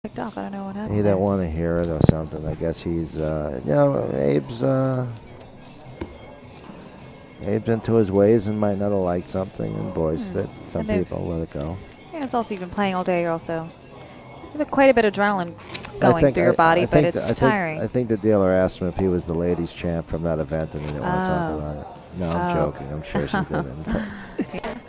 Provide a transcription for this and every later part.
picked off. I don't know what happened. He there. didn't want to hear it or something. I guess he's, Abe's into his ways and might not have liked something and voiced it. Some people let it go. Yeah, it's also you've been playing all day. You're also you have quite a bit of adrenaline going through your body, but it's tiring. I think the dealer asked him if he was the ladies' champ from that event, and he didn't want to talk about it. No, I'm joking. I'm sure she didn't.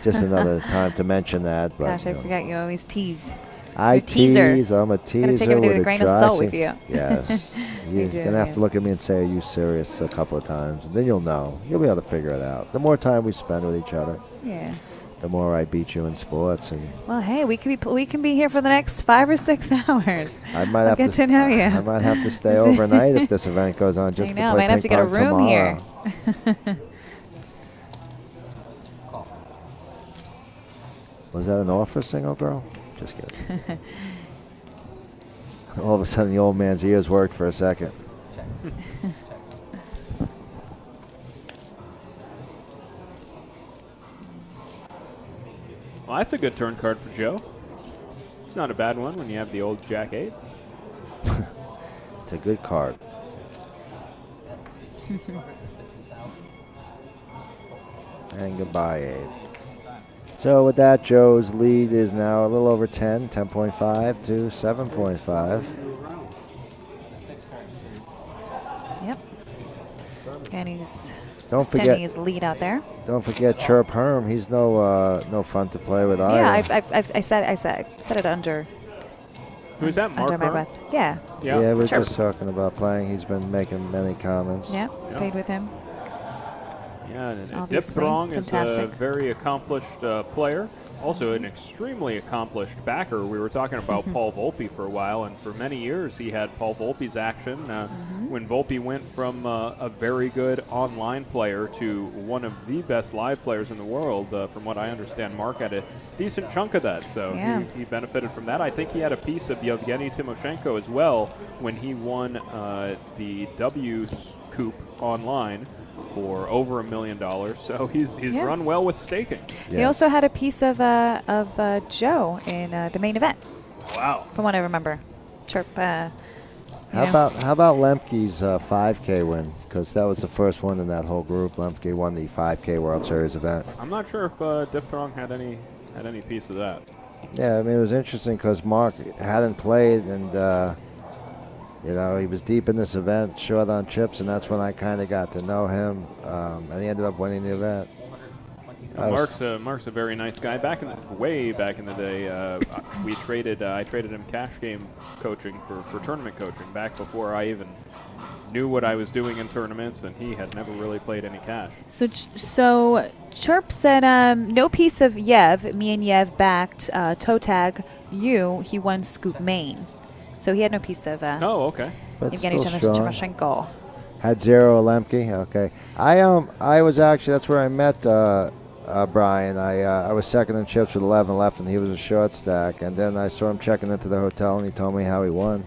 Just another time to mention that. But, gosh, I forget you always tease. I tease. I'm a teaser. Gotta take everything with a grain of salt with you. Yes. You're going to have to look at me and say, are you serious a couple of times. And then you'll know. You'll be able to figure it out. The more time we spend with each other. Yeah. The more I beat you in sports. And well, hey, we can be here for the next 5 or 6 hours. I might have get to know you. I might have to stay overnight if this event goes on just to play might have to get a room tomorrow. here. Was that an offer, single girl? Just kidding. All of a sudden, the old man's ears worked for a second. Well, that's a good turn card for Joe. It's not a bad one when you have the old Jack-8. It's a good card. And goodbye, Abe. So with that, Joe's lead is now a little over 10, 10.5 to 7.5. Yep. And he's Don't extending forget his lead out there. Don't forget Chirp Herm. He's no fun to play with either. Yeah, I said it under. Who's that, Mark? Under my breath. Yeah. Yeah, we're just talking about playing. He's been making many comments. Yeah, played with him. Yeah, and Diphthong is a very accomplished player. Also an extremely accomplished backer. We were talking about Paul Volpe for a while, and for many years he had Paul Volpe's action. When Volpe went from a very good online player to one of the best live players in the world, from what I understand, Mark had a decent chunk of that, so he benefited from that. I think he had a piece of Yevgeny Timoshenko as well when he won the W Coupe online for over $1 million, so he's run well with staking. He also had a piece of Joe in the main event. Wow! From what I remember, Chirp. How about Lemke's 5K win? Because that was the first one in that whole group. Lemke won the 5K World Series event. I'm not sure if Diphthong had any piece of that. Yeah, I mean it was interesting because Mark hadn't played and. You know, he was deep in this event, short on chips, and that's when I kind of got to know him, and he ended up winning the event. Mark's a very nice guy. Way back in the day, I traded him cash game coaching for tournament coaching back before I even knew what I was doing in tournaments, and he had never really played any cash. So Chirp said no piece of Yev. Me and Yev backed toe tag you. He won Scoop Main. So he had no piece of Yevgeny Timoshenko. Had 0 Lemke. Okay. I was actually, that's where I met Brian. I was second in chips with 11 left, and he was a short stack. And then I saw him checking into the hotel, and he told me how he won.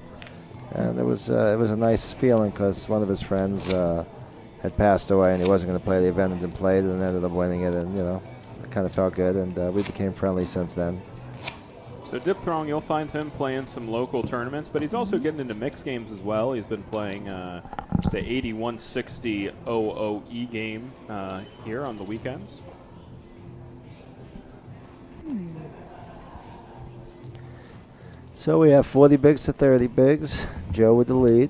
And it was a nice feeling because one of his friends had passed away, and he wasn't going to play the event and didn't play it, and ended up winning it. And it kind of felt good, and we became friendly since then. So Diphthong, you'll find him playing some local tournaments, but he's also getting into mixed games as well. He's been playing the 8160 OOE game here on the weekends. So we have 40 bigs to 30 bigs. Joe with the lead.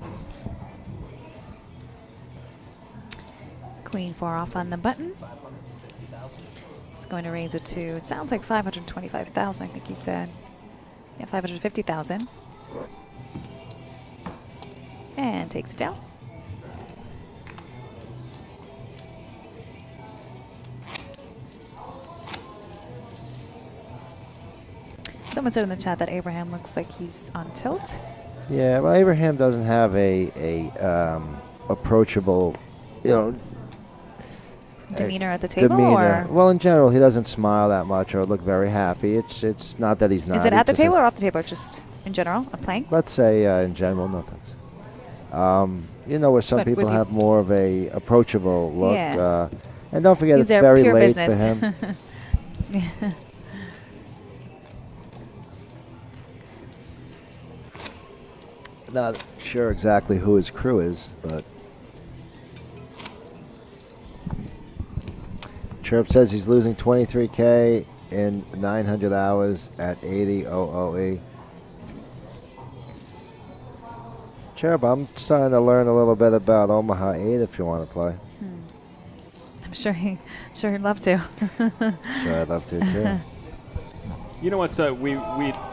Queen 4 off on the button. It's going to raise it to, it sounds like 525,000, I think he said. Yeah, 550,000. And takes it down. Someone said in the chat that Abraham looks like he's on tilt. Yeah, well, Abraham doesn't have a approachable, demeanor at the table, or well, in general, he doesn't smile that much or look very happy. It's not that he's not. Is it at the table or off the table? Just in general, I'm playing. Let's say in general, nothing. Where some people have more of a approachable look. Yeah. And don't forget, it's very late business. for him. Yeah. Not sure exactly who his crew is, but Chirp says he's losing 23K in 900 hours at 80 OOE. Chirp, I'm starting to learn a little bit about Omaha 8 if you want to play. I'm sure he'd love to. Sure, I'd love to too. You know what's we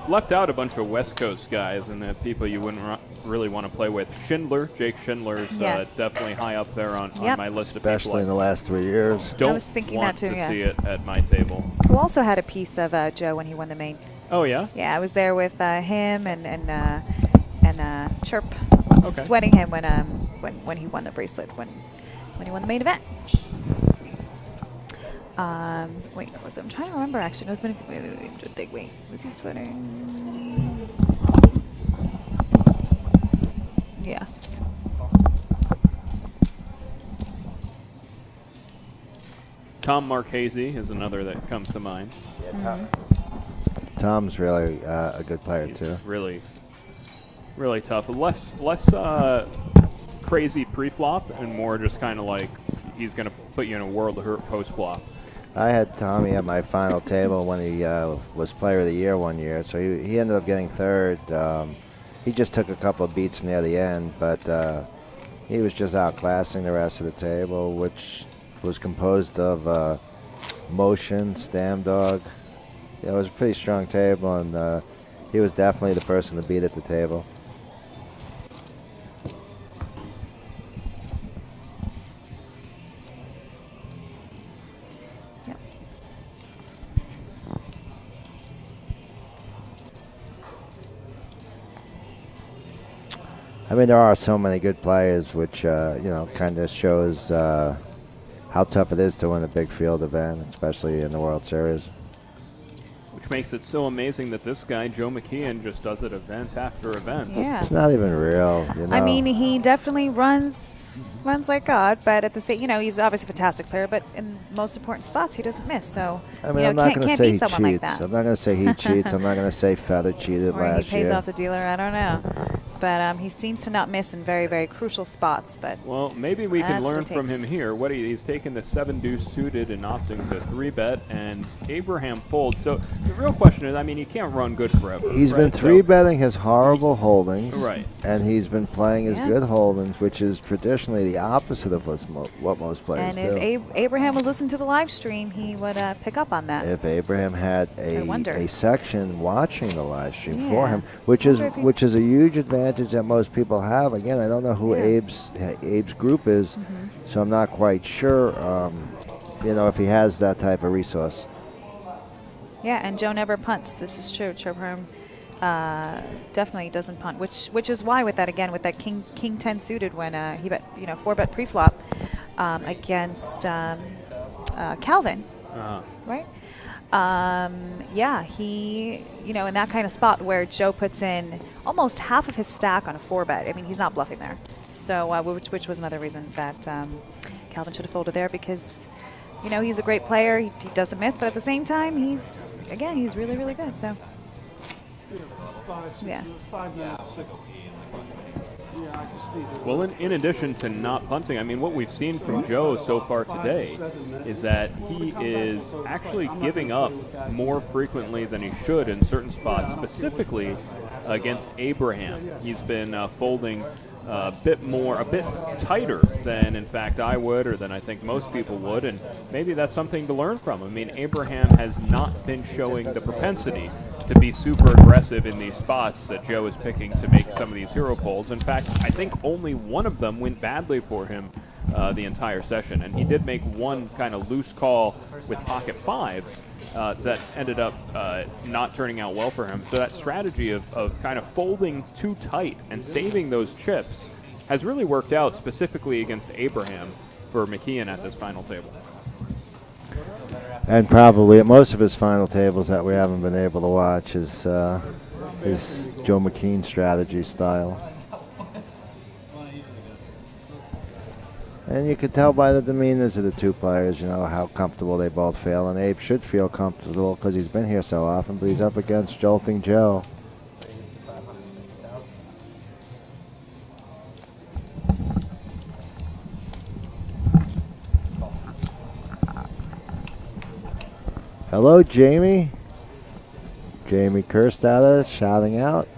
left out a bunch of West Coast guys and the people you wouldn't really want to play with. Jake Schindler's definitely high up there on my list of people. Especially in the last 3 years. I was thinking that too. To see it at my table. Who also had a piece of Joe when he won the main. Oh yeah. Yeah, I was there with him and Chirp, sweating him when he won the bracelet when he won the main event. Wait, what was it? I'm trying to remember actually. No, it's been wait. Was he sweating? Yeah. Tom Marchese is another that comes to mind. Yeah, Tom's really a good player too. Really, really tough. Less crazy pre-flop and more just kind of like he's going to put you in a world of hurt post-flop. I had Tommy at my final table when he was Player of the Year one year, so he ended up getting third. He just took a couple of beats near the end, but he was just outclassing the rest of the table, which was composed of Motion, Stam Dog. Yeah, it was a pretty strong table, and he was definitely the person to beat at the table. I mean, there are so many good players, which, kind of shows how tough it is to win a big field event, especially in the World Series. Which makes it so amazing that this guy, Joe McKeon, just does it event after event. Yeah. It's not even real, you know. I mean, he definitely runs like God, but at the same, he's obviously a fantastic player, but in most important spots, he doesn't miss. So, I mean, I'm not going to say he cheats. Like that. I'm not going to say he cheats. I'm not going to say Feather cheated or last he pays year. off the dealer. I don't know. But he seems to not miss in very, very crucial spots. But well, maybe we can learn from him here. He's taken the 7-deuce suited and opting to 3-bet, and Abraham folds. So the real question is, I mean, he can't run good forever. He's been 3-betting his horrible holdings, right? And he's been playing his good holdings, which is traditionally the opposite of what most players do. And if Abraham was listening to the live stream, he would pick up on that. If Abraham had a section watching the live stream for him, which is a huge advantage that most people have. Again, I don't know who Abe's group is, so I'm not quite sure, if he has that type of resource. Yeah, and Joe never punts. This is true. Chopin definitely doesn't punt, which is why with that King 10 suited when he bet 4-bet pre-flop against Calvin, right? He, in that kind of spot where Joe puts in almost half of his stack on a 4-bet. I mean, he's not bluffing there. So, which was another reason that Calvin should have folded there because, he's a great player. He doesn't miss, but at the same time, he's really, really good. So, yeah. Well, in addition to not punting, I mean, what we've seen from Joe so far today is that he is actually giving up more frequently than he should in certain spots, specifically against Abraham. He's been folding a bit tighter than, in fact, I would or than I think most people would, and maybe that's something to learn from. I mean, Abraham has not been showing the propensity to be super aggressive in these spots that Joe is picking to make some of these hero folds. In fact, I think only one of them went badly for him the entire session, and he did make one kind of loose call with pocket fives that ended up not turning out well for him. So that strategy of kind of folding too tight and saving those chips has really worked out specifically against Abraham for McKeon at this final table. And probably at most of his final tables that we haven't been able to watch is his Joe McKean strategy style. And you can tell by the demeanors of the two players, how comfortable they both feel. And Abe should feel comfortable because he's been here so often, but he's up against Jolting Joe. Hello, Jamie. Jamie cursed out of it, shouting out.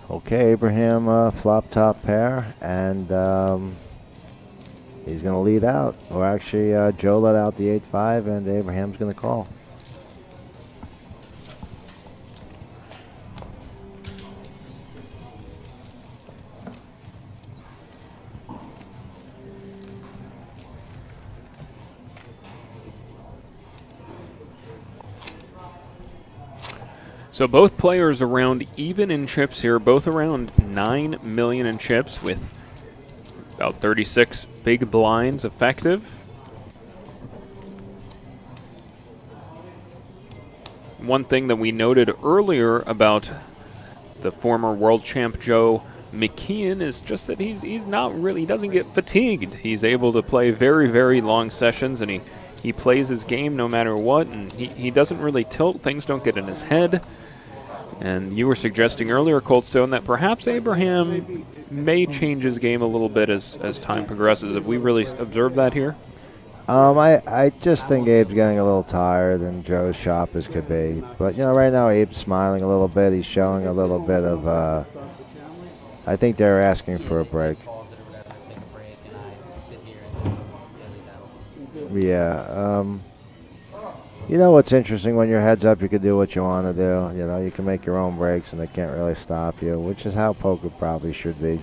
Okay, Abraham flop top pair, and he's going to lead out. Or actually, Joe let out the 8-5, and Abraham's going to call. So both players around even in chips here, both around 9 million in chips with about 36 big blinds effective. One thing that we noted earlier about the former world champ Joe McKeon is just that he's not really, he doesn't get fatigued. He's able to play very, very long sessions, and he plays his game no matter what, and he doesn't really tilt. Things don't get in his head. And you were suggesting earlier, Cold Stone, that perhaps Abraham may change his game a little bit as time progresses. Have we really observed that here? I just think Abe's getting a little tired, and Joe's sharp as could be. But, you know, right now Abe's smiling a little bit. He's showing a little bit of, I think they're asking for a break. Yeah, you know what's interesting? When your head's up, you can do what you want to do. You know, you can make your own breaks, and they can't really stop you, which is how poker probably should be.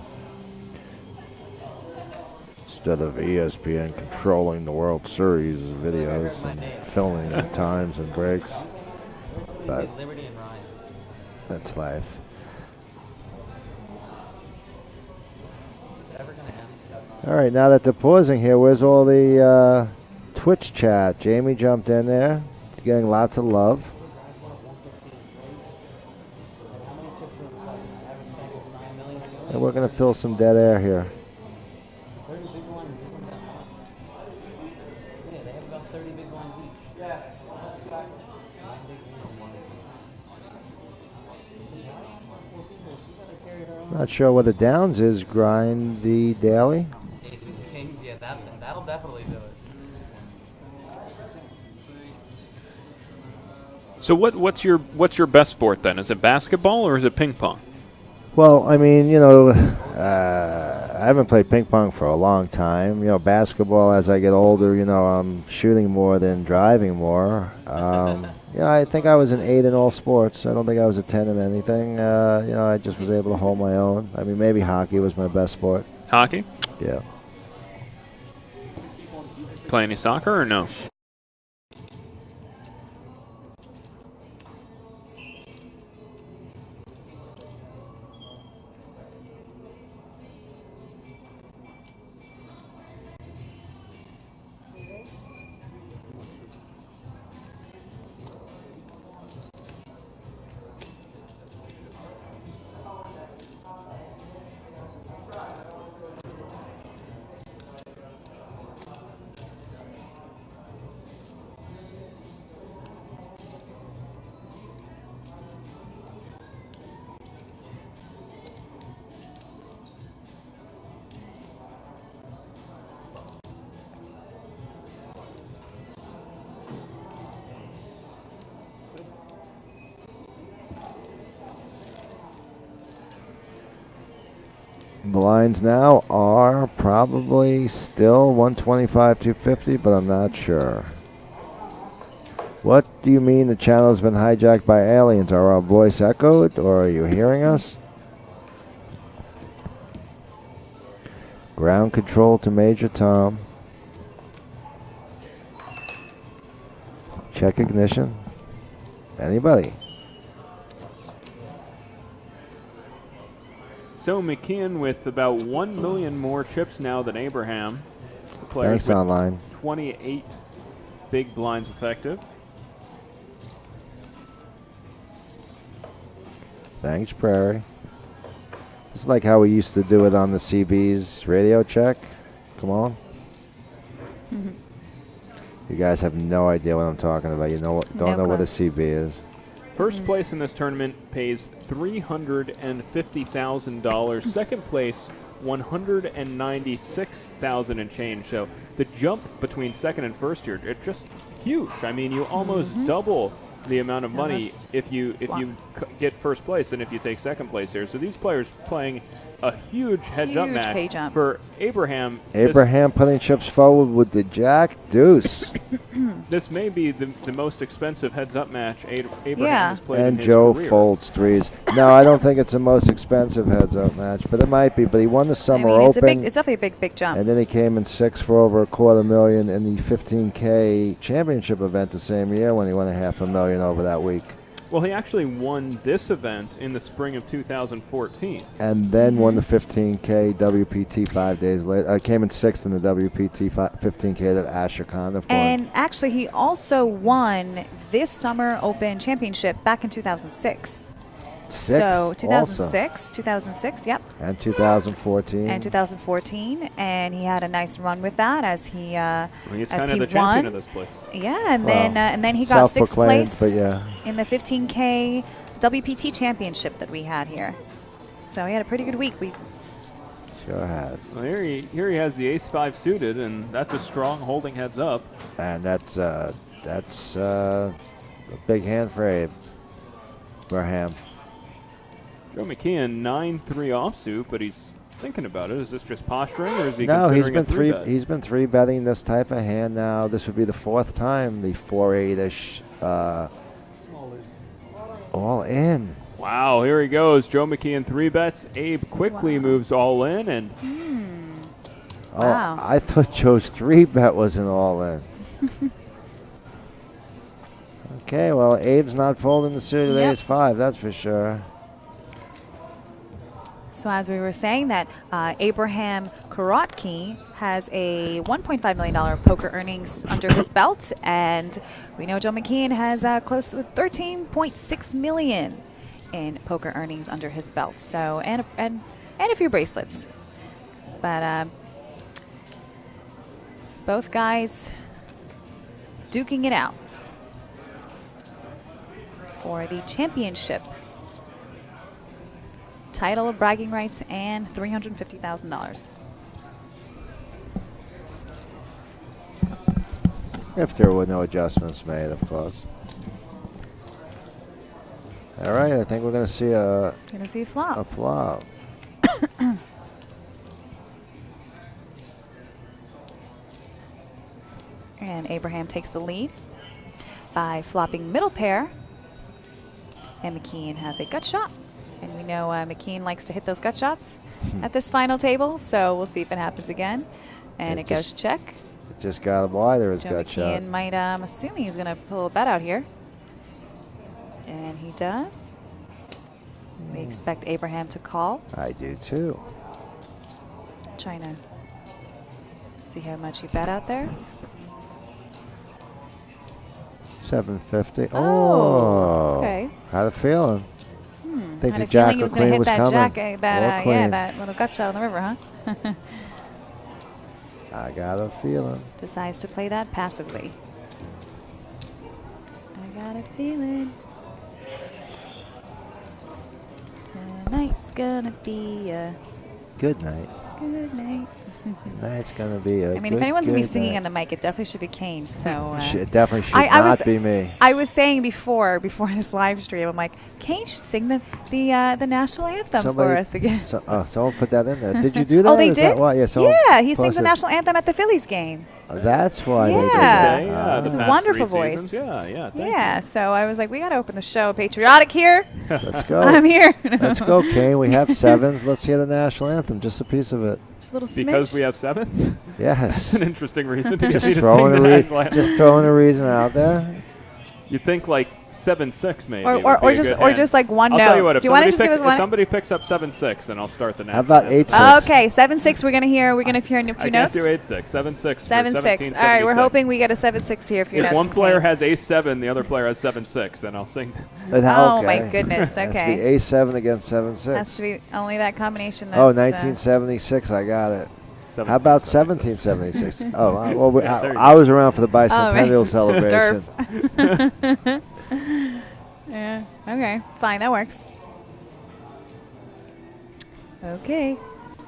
Instead of ESPN controlling the World Series videos and filming at times and breaks. But that's life. All right, now that they're pausing here, where's all the Twitch chat? Jamie jumped in there. He's getting lots of love. And we're going to fill some dead air here. Not sure what the downs is. Grind the daily. Yeah, that'll definitely do it. So what's your best sport then? Is it basketball or is it ping pong? Well, I mean, you know, I haven't played ping pong for a long time. You know, basketball, as I get older, you know, I'm shooting more than driving more. Yeah, I think I was an 8 in all sports. I don't think I was a 10 in anything. You know, I just was able to hold my own. I mean, maybe hockey was my best sport. Hockey? Yeah. Play any soccer or no? The lines now are probably still 125, 250, but I'm not sure. What do you mean the channel has been hijacked by aliens? Are our voice echoed, or are you hearing us? Ground control to Major Tom. Check ignition. Anybody? So McKeon with about 1 million more chips now than Abraham. The players Thanks, with online. 28 big blinds effective. Thanks, Prairie. It's like how we used to do it on the CB's radio check. Come on. You guys have no idea what I'm talking about. You know what? Don't know what a CB is. First place in this tournament pays $350,000. Second place, $196,000 and change. So the jump between second and first year, it's just huge. I mean, you almost double the amount of money if you get first place than if you take second place here. So these players playing a huge heads-up match for Abraham. Abraham putting chips forward with the jack deuce. This may be the most expensive heads-up match Abraham has played in his Joe career. folds threes. No, I don't think it's the most expensive heads-up match, but it might be. But he won the Summer Open. It's definitely a big jump. And then he came in sixth for over $250,000 in the 15K championship event the same year when he won $500,000 over that week. Well, he actually won this event in the spring of 2014. And then won the 15K WPT 5 days later. Came in sixth in the WPT 15K that Asher Khan won. And actually, he also won this Summer Open Championship back in 2006. So 2006, yep. And 2014. And he had a nice run with that as he well, he's as kind he of the won. champion of this place. Yeah, and then he got sixth place but yeah. in the 15K WPT Championship that we had here. So he had a pretty good week. Sure has. Well, here he has the ace-5 suited, and that's a strong holding heads up. And that's a big hand for Abraham. Joe McKeon 9-3 offsuit, but he's thinking about it. Is this just posturing, or is he No, considering he's been three betting this type of hand now. This would be the fourth time the 4-8-ish all in. Wow, here he goes. Joe McKeon 3 bets. Abe quickly moves all in, and Wow. I thought Joe's 3 bet was an all in. Okay, well, Abe's not folding the suited ace-5, that's for sure. So as we were saying that Abraham Korotky has a $1.5 million poker earnings under his belt, and we know Joe McKeon has close to $13.6 million in poker earnings under his belt. So and a few bracelets, but both guys duking it out for the championship title of bragging rights and $350,000. If there were no adjustments made, of course. All right, I think we're going to see a flop. A flop. And Abraham takes the lead by flopping middle pair. And McKeon has a gut shot. And we know McKeon likes to hit those gut shots at this final table, so we'll see if it happens again. And it goes check. It just got him wider, his gut shot. McKeon might assume he's going to pull a bet out here. And he does. We expect Abraham to call. I do too. Trying to see how much he bet out there. 750. Oh, okay. Had a feeling. Think had a feeling he was going to hit that jack, that little gut shot on the river, huh? I got a feeling. Decides to play that passively. I got a feeling tonight's gonna be a good night. Good night. Tonight's gonna be a. I mean, if anyone's gonna be singing on the mic, it definitely should be Kane. So it definitely should not be me. I was saying before this live stream, I'm like, Kane should sing the national anthem for us again. Someone put that in there. Did you do that? Oh, they did. Yeah, he sings the national anthem at the Phillies game. That's why. Yeah, it's a wonderful voice. Yeah. So I was like, we got to open the show patriotic here. Let's go. I'm here. Let's go, Kane. We have sevens. Let's hear the national anthem. Just a piece of it. Just a little smidge. Because we have sevens. Yes. That's an interesting reason to just get me to sing the national anthem. Just throwing a reason out there. You'd think like 7-6 maybe. Or just like one note. I'll tell you what, do you want to just give us one? If somebody picks up 7-6, then I'll start the next. How about 8-6? Okay, 7-6. We're gonna hear a few notes. I can't do 8-6. 7-6. 7-6. All right, we're hoping we get a 7-6 here. If one player has ace-7, the other player has 7-6, then I'll sing. Oh my goodness. Okay. Has to be ace-7 against 7-6. Has to be only that combination. That's, 1976. I got it. How about 1776? I was around for the bicentennial celebration. Yeah. Okay. Fine. That works. Okay.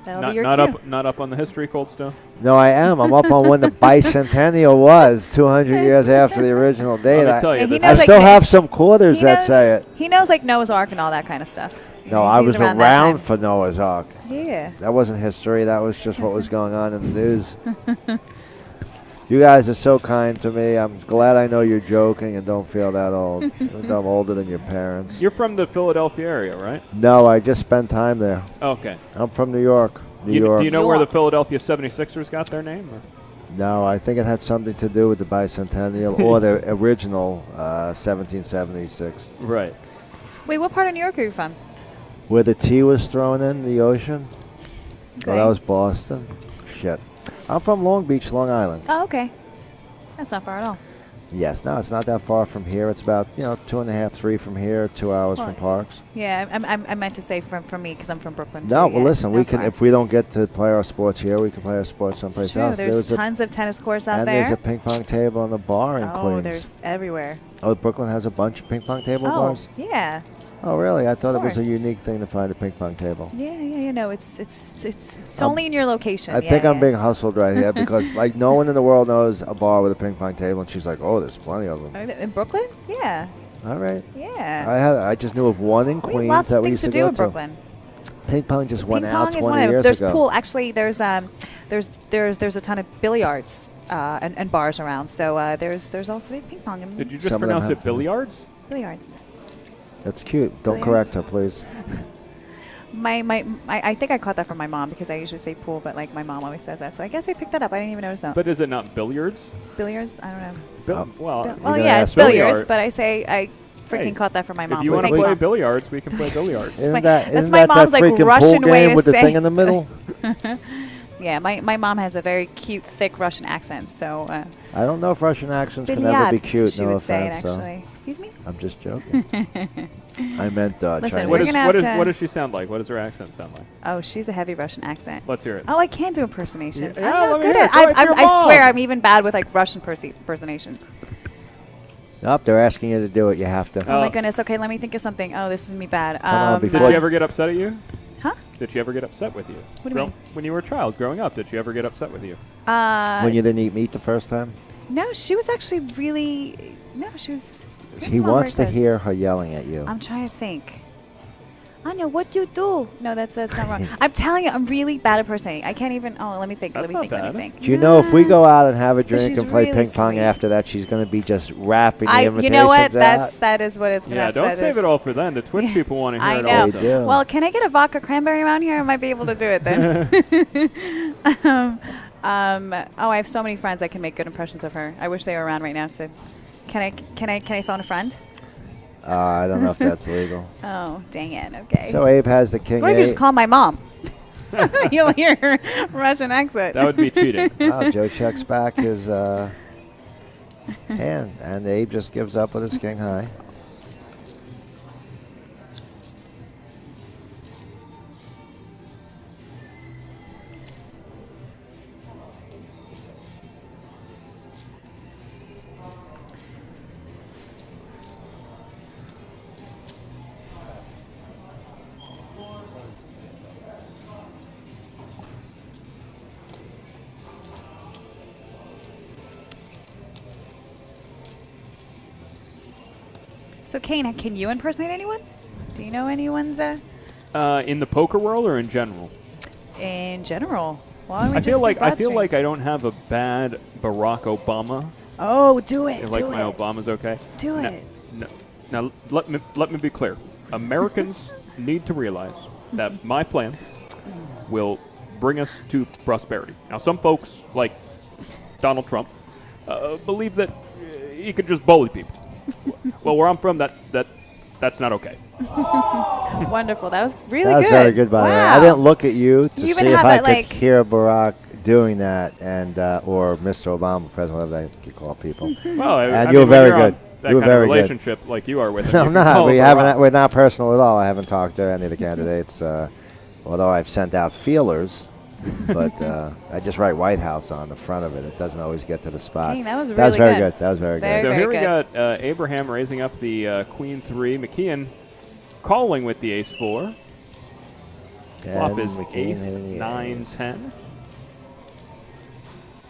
That'll be your cue. Not up on the history, Cold Stone. No, I am. I'm up on when the bicentennial was, 200 years after the original date. Let me tell you, I still have some quarters that say it. He knows like Noah's Ark and all that kind of stuff. No, I was around for Noah's Ark. Yeah. That wasn't history. That was just what was going on in the news. You guys are so kind to me. I'm glad I know you're joking and don't feel that old. I'm older than your parents. You're from the Philadelphia area, right? No, I just spent time there. Okay. I'm from New York. Do you know where the Philadelphia 76ers got their name? Or? No, I think it had something to do with the bicentennial or the original 1776. Right. Wait, what part of New York are you from? Where the tea was thrown in the ocean. Okay. Oh, that was Boston. Shit. I'm from Long Beach, Long Island. Oh, okay. That's not far at all. Yes, no, it's not that far from here. It's about 2.5, 3 from here, 2 hours from Parks. Yeah, I meant to say from me because I'm from Brooklyn. No, too. well, Yeah, listen, we can if we don't get to play our sports here, we can play our sports someplace it's true. else. There's tons of tennis courts out and there. there's a ping pong table in the bar in Queens. Oh, there's everywhere. Oh, Brooklyn has a bunch of ping pong table bars? Yeah. Oh, really? I thought it was a unique thing to find a ping pong table. Yeah, you know, it's only in your location. I think I'm being hustled right here because, like, no one in the world knows a bar with a ping pong table, and she's like, oh, there's plenty of them. In Brooklyn? Yeah. All right. Yeah. I just knew of one in Queens lots that of we things used to to do go in Brooklyn. Ping pong just went out 20 years ago. There's pool. Actually, there's a ton of billiards and bars around. So there's also ping pong. Did you just pronounce it billiards? Billiards. That's cute. Don't correct her, please. I think I caught that from my mom because I usually say pool, but like my mom always says that. So I guess I picked that up. I didn't even notice that. But is it not billiards? Billiards? I don't know. Well, yeah, it's billiards, but I freaking caught that from my mom. If you want to play billiards, we can play billiards. That's my mom's like Russian way to with say. The thing in the middle? Yeah, my mom has a very cute, thick Russian accent. So I don't know if Russian accents can ever be cute. She would say it actually. Excuse me? I'm just joking. I meant Listen, Chinese. What does she sound like? What does her accent sound like? Oh, she's a heavy Russian accent. Let's hear it. Oh, I can do impersonations. Yeah, I'm not good at it. I swear I'm even bad with like Russian impersonations. Nope, they're asking you to do it. You have to. Oh my goodness. Okay, let me think of something. Oh, this is me bad. Did she ever get upset at you? Huh? Did she ever get upset with you? What do you mean? When you were a child, growing up, did she ever get upset with you? When you didn't eat meat the first time? No, she was actually really. No, she was. He wants to hear her yelling at you. I'm trying to think. Anya, what do you do? No, that's not wrong. I'm telling you, I'm really bad at impersonating. I can't even. Oh, let me think. Let me think. Do you know if we go out and have a drink and play ping pong after that, she's going to be just rapping the invitations You know what? out? That is what it's. Yeah, don't save it all for then. The Twitch people want to hear it I know. also. They do. Well, can I get a vodka cranberry around here? I might be able to do it then. I have so many friends I can make good impressions of her. I wish they were around right now. Can I phone a friend? I don't know if that's legal. Oh, dang it. Okay. So Abe has the king. Or you can just call my mom. You'll hear her Russian accent. That would be cheating. Wow, Joe checks back his hand, and Abe just gives up with his king high. So, Kane, can you impersonate anyone? Do you know anyone's? In the poker world or in general? In general. Why don't we I feel just like I don't have a bad Barack Obama. Oh, do it. Like my Obama's okay. Do it. Now let me be clear. Americans need to realize that my plan will bring us to prosperity. Now, some folks like Donald Trump believe that he can just bully people. Well, where I'm from, that's not okay. Wonderful. That was really good. That was very good, by the way. I didn't look at you to see if I could hear Barack doing that, and or Mr. Obama, President, whatever you call people. Well, and you were very good. You were very good. Relationship like you are with him. No, I'm not. We're not personal at all. I haven't talked to any of the candidates, although I've sent out feelers. but I just write White House on the front of it. It doesn't always get to the spot. Dang, that was very really good. That was very good. So very here we good. got Abraham raising up the Queen 3. McKeon calling with the Ace 4. Flop is Ace 9 10.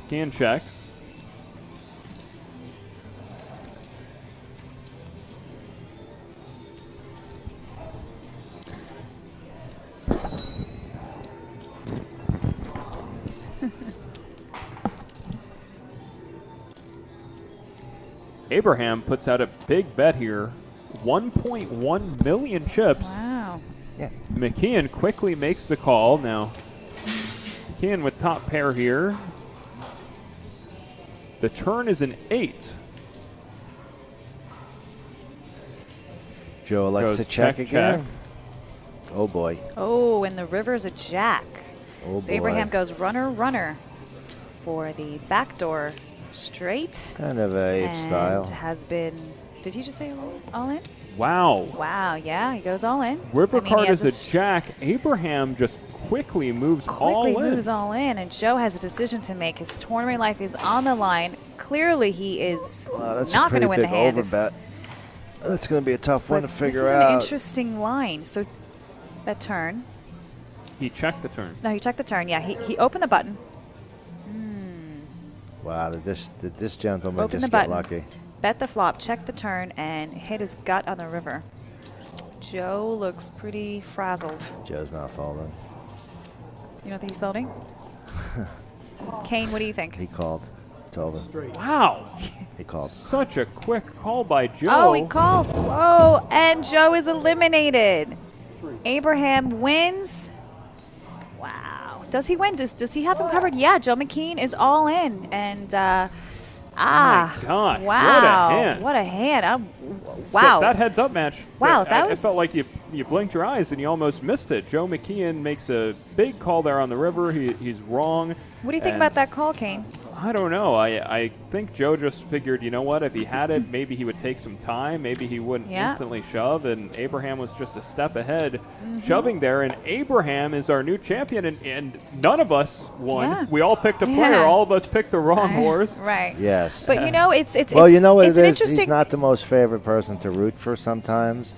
McKeon checks. Abraham puts out a big bet here. 1.1 million chips. Wow. Yeah. McKeon quickly makes the call. Now, McKeon with top pair here. The turn is an 8. Joe likes to check again. Oh, boy. Oh, and the river's a jack. Oh, So boy. Abraham goes runner, runner for the backdoor straight. Kind of a ape style. And has been, did he just say all in? Wow. Wow, yeah, he goes all in. River I mean, he card has is a jack. Abraham just quickly moves all in. Quickly moves all in, and Joe has a decision to make. His tournament life is on the line. Clearly, he is not going to win the hand. That's a pretty big overbet. That's going to be a tough one to figure out. This is out. an interesting line. So that turn. He checked the turn. No, he checked the turn. Yeah, he opened the button. Wow, did this gentleman Open just the get button. lucky? Bet the flop, check the turn, and hit his gut on the river. Joe looks pretty frazzled. Joe's not folding. You don't think he's folding? Kane, what do you think? He called. Told him. Wow. He called. Such a quick call by Joe. Oh, he calls. Whoa, and Joe is eliminated. Abraham wins. Wow. Does he win? Does he have him covered? Yeah, Joe McKeon is all in. And, my gosh, wow. what a hand. What a hand. Wow. So that heads-up match. Wow, I felt like you blinked your eyes and you almost missed it. Joe McKeon makes a big call there on the river. He's wrong. What do you think about that call, Kane? I don't know. I think Joe just figured, you know what, if he had it, maybe he would take some time. Maybe he wouldn't instantly shove. And Abraham was just a step ahead shoving there. And Abraham is our new champion. And none of us won. Yeah. We all picked a player. All of us picked the wrong horse. Right. Yes. But, you know, it's well, you know what it's it an is? interesting. He's not the most favorite person to root for sometimes.